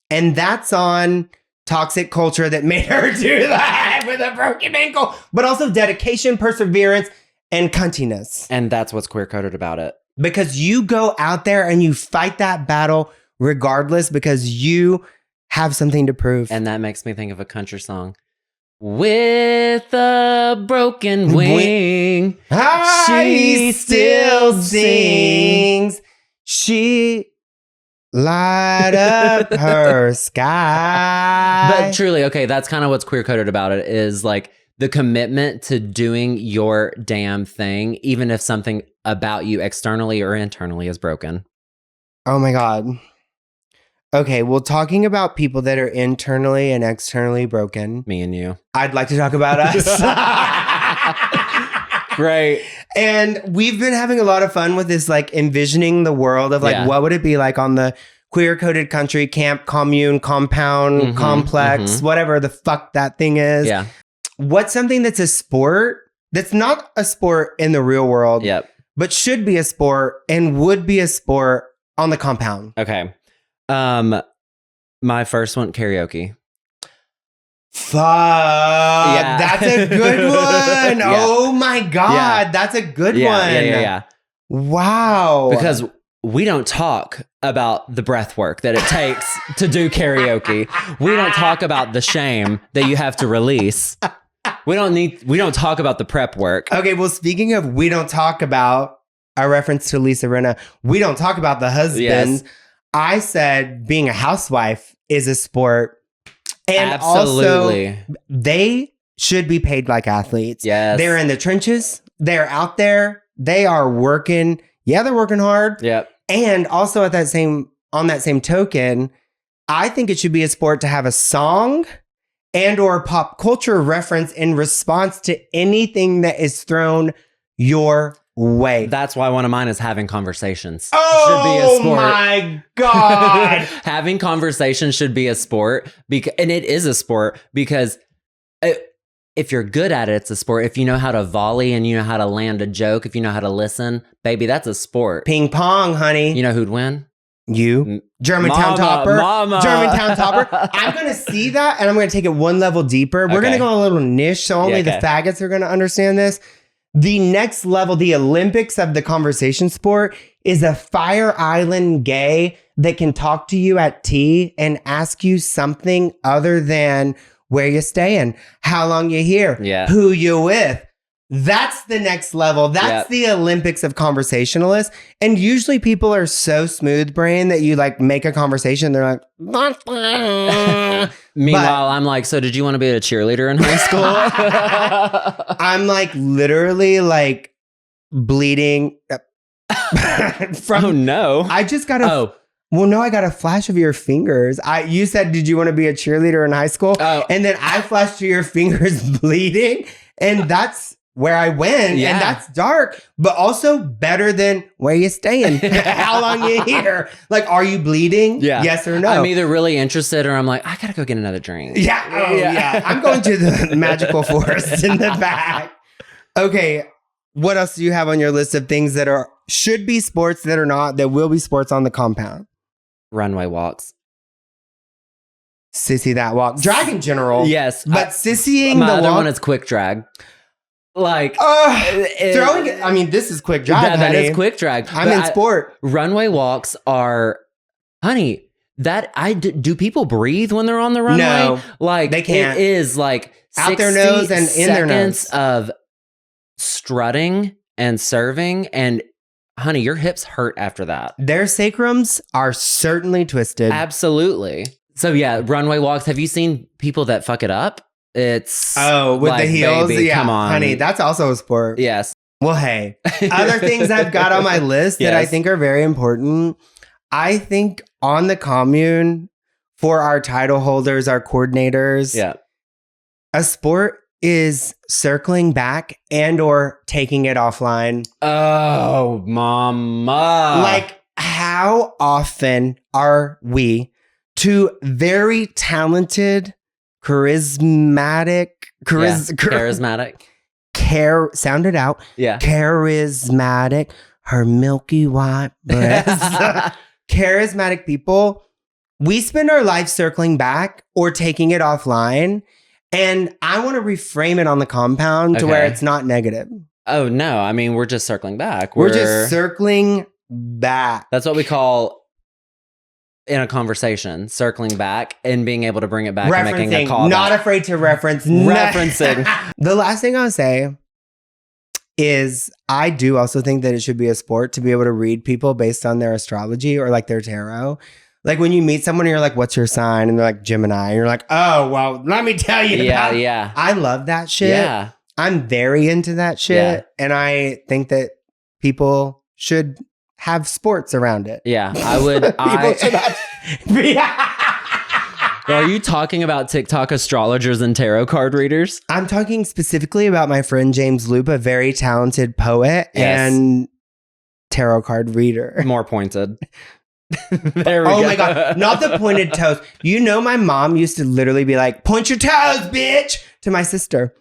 And that's on toxic culture that made her do that with a broken ankle, but also dedication, perseverance, and cuntiness. And that's what's queer-coded about it. Because you go out there and you fight that battle regardless because you have something to prove. And that makes me think of a country song. With a broken wing, she still sings. She light up her sky. But truly, okay, that's kind of what's queer-coded about it is like the commitment to doing your damn thing, even if something about you externally or internally is broken. Oh my God. Okay, well, talking about people that are internally and externally broken. Me and you. I'd like to talk about us. Great. And we've been having a lot of fun with this, like envisioning the world of like, what would it be like on the queer-coded country, camp, commune, compound, complex, whatever the fuck that thing is. Yeah. What's something that's a sport that's not a sport in the real world, but should be a sport and would be a sport on the compound? Okay. My first one, karaoke. Fuck. Yeah. That's a good one. Oh my God. That's a good one. Yeah. Wow. Because we don't talk about the breath work that it takes to do karaoke. We don't talk about the shame that you have to release. We don't talk about the prep work. Okay, well, speaking of we don't talk about, a reference to Lisa Rinna, we don't talk about the husband. Yes. I said being a housewife is a sport. And absolutely. Also, they should be paid like athletes. Yes. They're in the trenches. They're out there. They are working. Yeah, they're working hard. Yep. And also on that same token, I think it should be a sport to have a song and or pop culture reference in response to anything that is thrown your way. That's why one of mine is having conversations. Oh, should be a sport. My God. Having conversations should be a sport. And it is a sport because if you're good at it, it's a sport. If you know how to volley and you know how to land a joke, if you know how to listen, baby, that's a sport. Ping pong, honey. You know who'd win? You, Germantown topper, Germantown topper. I'm going to see that and I'm going to take it one level deeper. We're going to go a little niche, so only the faggots are going to understand this. The next level, the Olympics of the conversation sport, is a Fire Island gay that can talk to you at tea and ask you something other than where you staying, how long you here, who you with. That's the next level. That's the Olympics of conversationalists. And usually people are so smooth brain that you like make a conversation. They're like, meanwhile, I'm like, so did you want to be a cheerleader in high school? I'm like literally like bleeding from. Oh no. I just got well, no, I got a flash of your fingers. You said, did you want to be a cheerleader in high school? Oh. And then I flashed to your fingers bleeding. And that's where I went, and that's dark, but also better than where you staying, how long you here. Like, are you bleeding? Yeah. Yes or no? I'm either really interested or I'm like, I gotta go get another drink. Yeah. I'm going to the magical forest in the back. Okay, what else do you have on your list of things that should be sports that are not, that will be sports on the compound? Runway walks. Sissy that walk. Drag in general. Yes. But sissying the other walk. one is quick drag. Like throwing it. I mean, this is quick drag. That is quick drag. I'm in sport. Runway walks are, honey. Do people breathe when they're on the runway? No, like they can't. It is like out their nose and in their nose of strutting and serving, and honey, your hips hurt after that. Their sacrums are certainly twisted. Absolutely. So yeah, runway walks. Have you seen people that fuck it up? It's with like, the heels. Baby, come on, honey. That's also a sport. Yes. Well, hey, other things I've got on my list that I think are very important. I think on the commune for our title holders, our coordinators, a sport is circling back and or taking it offline. Oh, mama. Like, how often are we two very talented, charismatic. Sound it out. Yeah. Charismatic. Her milky white breasts. Charismatic people. We spend our life circling back or taking it offline. And I want to reframe it on the compound to where it's not negative. Oh, no. I mean, we're just circling back. We're just circling back. That's what we call in a conversation, circling back and being able to bring it back and making a call. Not afraid to reference. Referencing. The last thing I'll say is I do also think that it should be a sport to be able to read people based on their astrology or like their tarot. Like when you meet someone and you're like, what's your sign? And they're like, Gemini. And you're like, oh, well, let me tell you about it. Yeah. I love that shit. Yeah. I'm very into that shit. Yeah. And I think that people should have sports around it. Yeah, I would. Are you talking about TikTok astrologers and tarot card readers? I'm talking specifically about my friend James Loop, a very talented poet and tarot card reader. More pointed. There we go. Oh my God. Not the pointed toes. You know, my mom used to literally be like, point your toes, bitch, to my sister.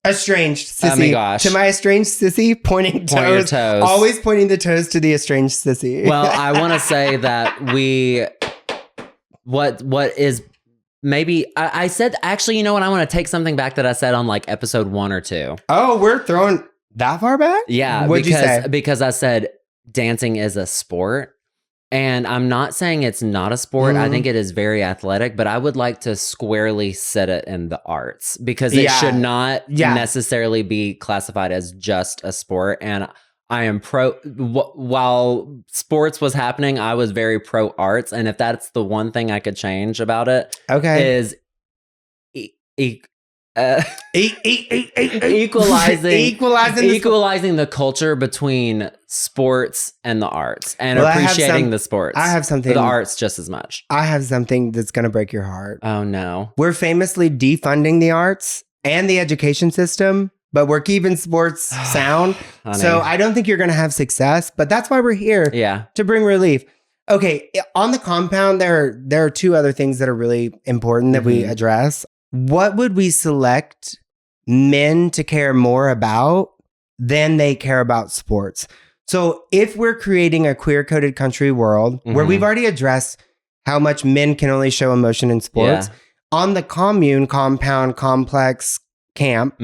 Estranged sissy. Oh my gosh. To my estranged sissy, pointing toes. Point your toes. Always pointing the toes to the estranged sissy. Well, I want to say that what is maybe, I said, actually, you know what? I want to take something back that I said on like episode 1 or 2. Oh, we're throwing that far back? Yeah. What'd you say? Because I said dancing is a sport. And I'm not saying it's not a sport. I think it is very athletic, but I would like to squarely set it in the arts because it should not necessarily be classified as just a sport. And I am while sports was happening, I was very pro arts. And if that's the one thing I could change about it, is equalizing the culture between sports and the arts and appreciating the sports. I have something. The arts just as much. I have something that's going to break your heart. Oh no. We're famously defunding the arts and the education system, but we're keeping sports sound. So I don't think you're going to have success, but that's why we're here. Yeah. To bring relief. Okay. On the compound, there are two other things that are really important that we address. What would we select men to care more about than they care about sports? So if we're creating a queer-coded country world where we've already addressed how much men can only show emotion in sports, on the commune, compound, complex, camp,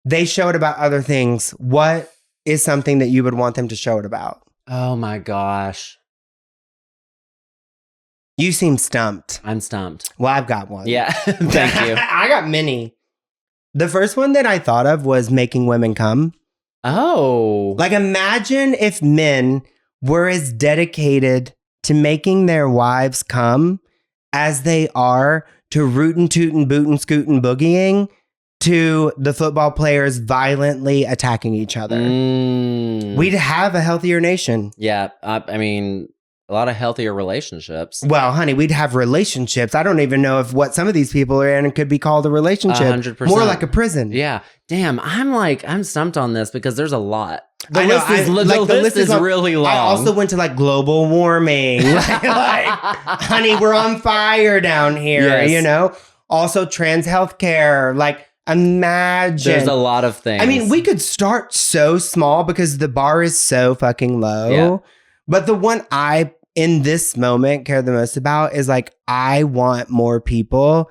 they show it about other things. What is something that you would want them to show it about? Oh my gosh. You seem stumped. I'm stumped. Well, I've got one. Yeah. Thank you. I got many. The first one that I thought of was making women come. Oh. Like, imagine if men were as dedicated to making their wives come as they are to rootin' tootin' bootin' scootin' boogieing to the football players violently attacking each other. We'd have a healthier nation. Yeah. I mean, a lot of healthier relationships. Well, honey, we'd have relationships. I don't even know if what some of these people are in could be called a relationship. 100%. More like a prison. Yeah. Damn. I'm stumped on this because there's a lot. The I know, list is really long. I also went to like global warming. Honey, we're on fire down here, Yes. you know? Also trans healthcare. Like, imagine. There's a lot of things. I mean, we could start so small because the bar is so fucking low. Yeah. But the one I, in this moment, care the most about is like, I want more people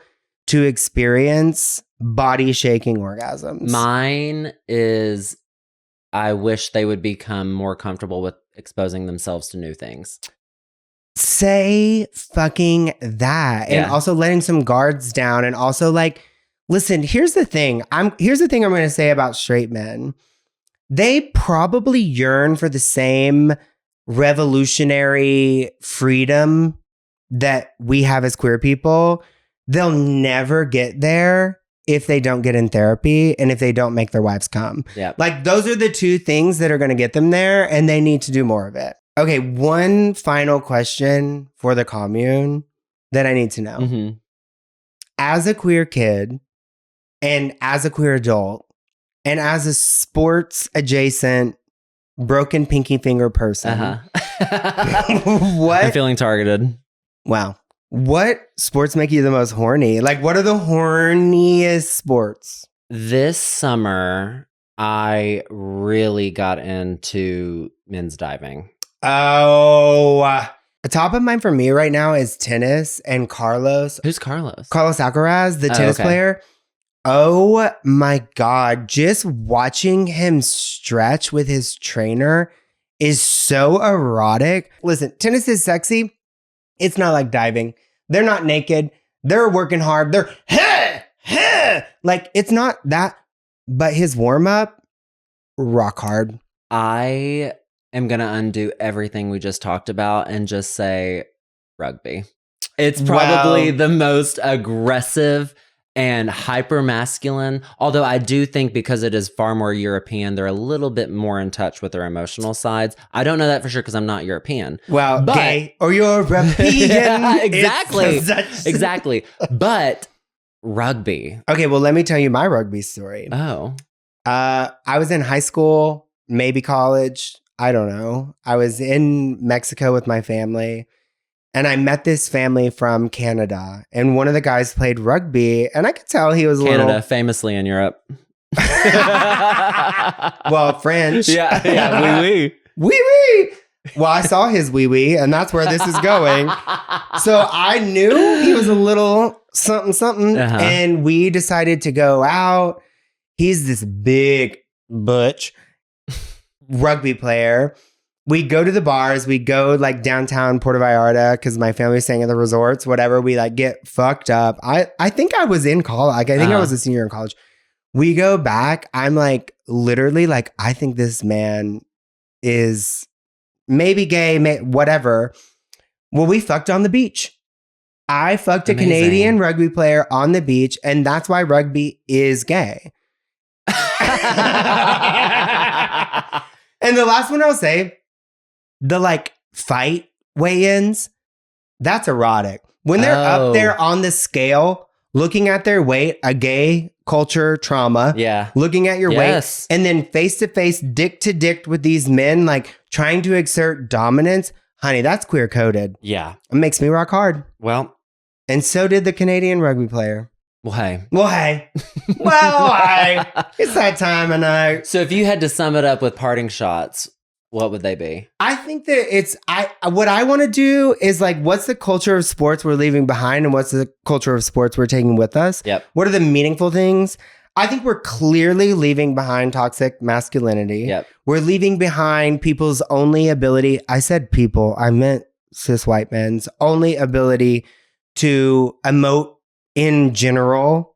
to experience body shaking orgasms. Mine is, I wish they would become more comfortable with exposing themselves to new things. Say fucking that. And Yeah. also letting some guards down. And also like, listen, here's the thing. Here's the thing I'm going to say about straight men. They probably yearn for the same revolutionary freedom that we have as queer people. They'll never get there if they don't get in therapy and if they don't make their wives come. Yeah. Like, those are the two things that are going to get them there, and they need to do more of it. Okay, one final question for the commune that I need to know. Mm-hmm. As a queer kid and as a queer adult and as a sports adjacent broken pinky finger person, what? I'm feeling targeted. Wow. What sports make you the most horny? Like, what are the horniest sports? This summer, I really got into men's diving. Oh, the top of mind for me right now is tennis and Carlos. Who's Carlos? Carlos Alcaraz, the tennis okay. player. Oh my God. Just watching him stretch with his trainer is so erotic. Listen, tennis is sexy. It's not like diving. They're not naked. They're working hard. They're like, it's not that. But his warm up, rock hard. I am going to undo everything we just talked about and just say rugby. It's probably the most aggressive and hyper masculine. Although I do think because it is far more European, they're a little bit more in touch with their emotional sides. I don't know that for sure because I'm not European. Well, but, gay or European. Yeah, exactly. Exactly. But rugby. Okay, well, let me tell you my rugby story. Oh. I was in high school, maybe college. I don't know. I was in Mexico with my family. And I met this family from Canada, and one of the guys played rugby, and I could tell he was Canada, famously in Europe. Well, French. Yeah, oui. Oui, oui. Well, I saw his wee wee, and that's where this is going. So I knew he was a little something, and we decided to go out. He's this big butch rugby player. We go to the bars. We go like downtown Puerto Vallarta because my family's staying at the resorts, whatever. We like get fucked up. I think I was in college. Like, I think I was a senior in college. We go back. I'm like, literally, like, I think this man is maybe gay, whatever. Well, we fucked on the beach. I fucked a Canadian rugby player on the beach, and that's why rugby is gay. And the last one I'll say, the like fight weigh-ins, that's erotic. When they're up there on the scale, looking at their weight, a gay culture trauma, looking at your weight, and then face to face, dick to dick with these men, like trying to exert dominance, honey, that's queer coded. Yeah. It makes me rock hard. Well. And so did the Canadian rugby player. Well, hey. It's that time of night. So if you had to sum it up with parting shots, what would they be? I think that what I want to do is like, what's the culture of sports we're leaving behind and what's the culture of sports we're taking with us? Yep. What are the meaningful things? I think we're clearly leaving behind toxic masculinity. Yep. We're leaving behind people's only ability. I said people, I meant cis white men's only ability to emote in general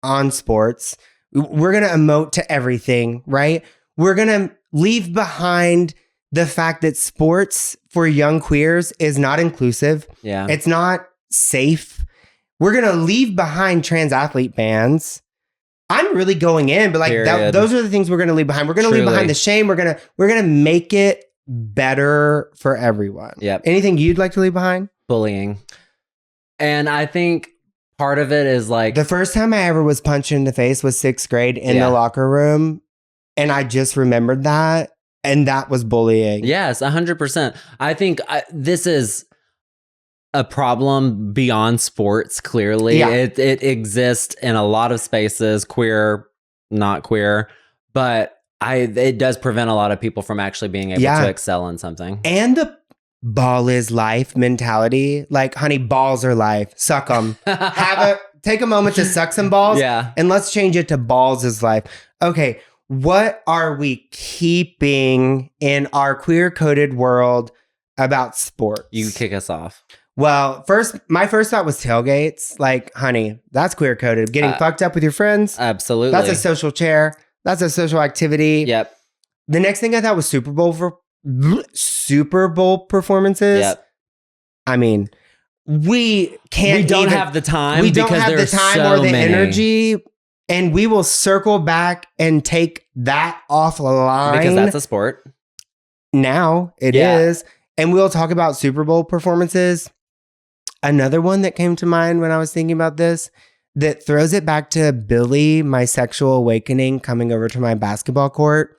on sports. We're going to emote to everything, right? We're going to leave behind the fact that sports for young queers is not inclusive. Yeah. It's not safe. We're going to leave behind trans athlete bans. I'm really going in, but like those are the things we're going to leave behind. We're going to leave behind the shame. We're going to make it better for everyone. Yep. Anything you'd like to leave behind? Bullying. And I think part of it is like the first time I ever was punched in the face was 6th grade in the locker room. And I just remembered that. And that was bullying. Yes, 100%. I think this is a problem beyond sports, clearly. Yeah. It exists in a lot of spaces, queer, not queer. But it does prevent a lot of people from actually being able to excel in something. And the ball is life mentality. Like, honey, balls are life. Suck them. Take a moment to suck some balls. Yeah. And let's change it to balls is life. Okay. What are we keeping in our queer coded world about sports? You kick us off. Well, my first thought was tailgates. Like, honey, that's queer coded. Getting fucked up with your friends. Absolutely. That's a social chair. That's a social activity. Yep. The next thing I thought was Super Bowl performances. Yep. I mean, we don't have the time. We don't have the time so or the many. energy. And we will circle back and take that offline. Because that's a sport. Now it is. And we'll talk about Super Bowl performances. Another one that came to mind when I was thinking about this that throws it back to Billy, my sexual awakening, coming over to my basketball court.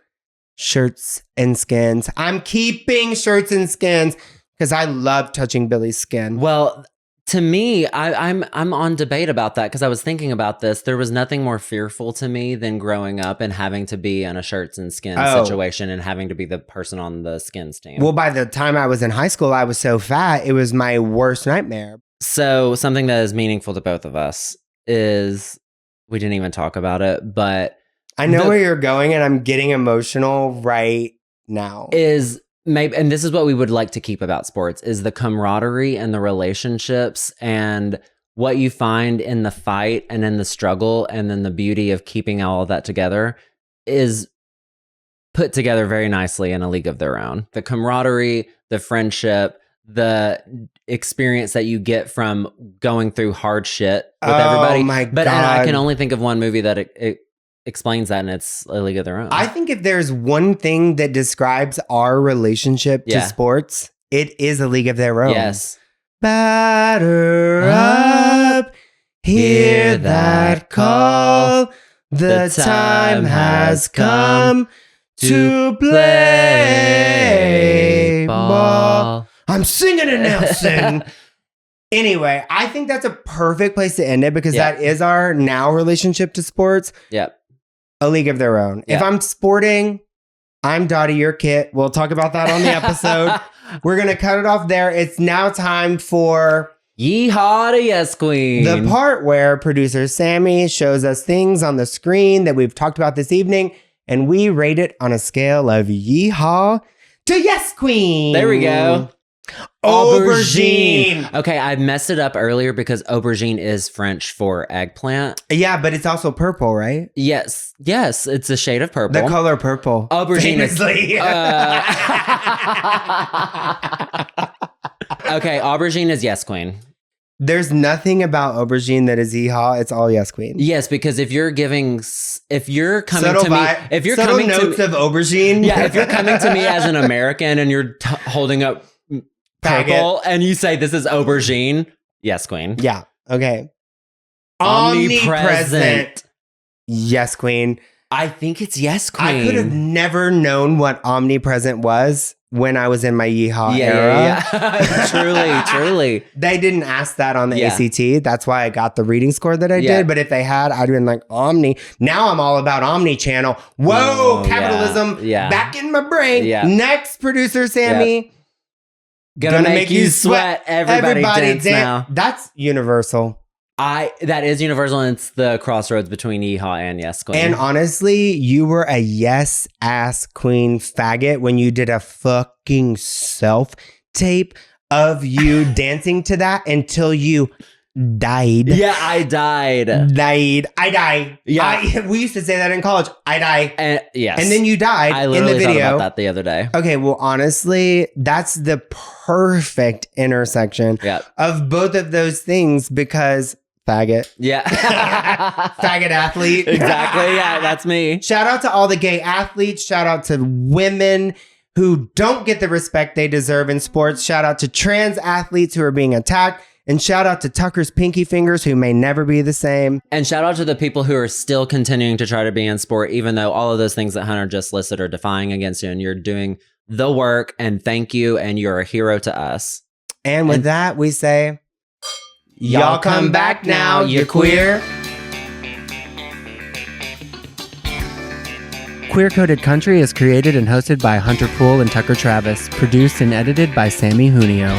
Shirts and skins. I'm keeping shirts and skins because I love touching Billy's skin. Well, to me, I'm on debate about that because I was thinking about this. There was nothing more fearful to me than growing up and having to be in a shirts and skins situation and having to be the person on the skins team. Well, by the time I was in high school, I was so fat, it was my worst nightmare. So something that is meaningful to both of us is, we didn't even talk about it, but I know where you're going and I'm getting emotional right now. Maybe, and this is what we would like to keep about sports, is the camaraderie and the relationships and what you find in the fight and in the struggle, and then the beauty of keeping all of that together is put together very nicely in a league of their own. The camaraderie, the friendship, the experience that you get from going through hard shit with everybody. My God. And I can only think of one movie that it explains that, and it's a league of their own. I think if there's one thing that describes our relationship to sports, it is a league of their own. Yes. Batter up, hear that call. The time has come to play ball. I'm singing it, Nelson. Anyway, I think that's a perfect place to end it because that is our now relationship to sports. Yep. A league of their own. Yep. If I'm sporting, I'm Dottie, your Kit. We'll talk about that on the episode. We're going to cut it off there. It's now time for Yeehaw to Yes Queen. The part where producer Sammy shows us things on the screen that we've talked about this evening, and we rate it on a scale of Yeehaw to Yes Queen. There we go. Aubergine. Okay, I messed it up earlier because aubergine is French for eggplant. Yeah, but it's also purple, right? Yes, it's a shade of purple. The color purple. Aubergine famously. Okay, aubergine is Yes Queen. There's nothing about aubergine that is Yeehaw. It's all Yes Queen. Yes, because if you're coming subtle to me, if you're coming notes to of aubergine, if you're coming to me as an American and you're holding up purple and you say this is aubergine, Yes Queen. Yeah. Okay. Omnipresent. Yes Queen. I think it's Yes Queen. I could have never known what omnipresent was when I was in my Yeehaw era. Yeah. Truly. They didn't ask that on the Yeah. ACT. That's why I got the reading score that I Yeah. did. But if they had, I'd have been like, Omni. Now I'm all about Omni channel. Whoa, Oh, capitalism. yeah. Back in my brain. Yeah. Next, producer Sammy. Gonna make you sweat. Everybody dance now. That's universal. That is universal, and it's the crossroads between Yeehaw and Yes Queen. And honestly, you were a yes ass queen faggot when you did a fucking self tape of you dancing to that until you died. Yeah, I died. I die. Yeah. We used to say that in college. I die. And yes. And then you died I in literally the video. thought about that the other day. Okay, well, honestly, that's the perfect intersection of both of those things because faggot. Yeah. Faggot athlete. Exactly. Yeah, that's me. Shout out to all the gay athletes. Shout out to women who don't get the respect they deserve in sports. Shout out to trans athletes who are being attacked. And shout out to Tucker's pinky fingers who may never be the same. And shout out to the people who are still continuing to try to be in sport, even though all of those things that Hunter just listed are defying against you, and you're doing the work, and thank you, and you're a hero to us. And with that, we say, y'all come back now, you queer. Queer Coded Country is created and hosted by Hunter Poole and Tucker Travis, produced and edited by Sammy Junio.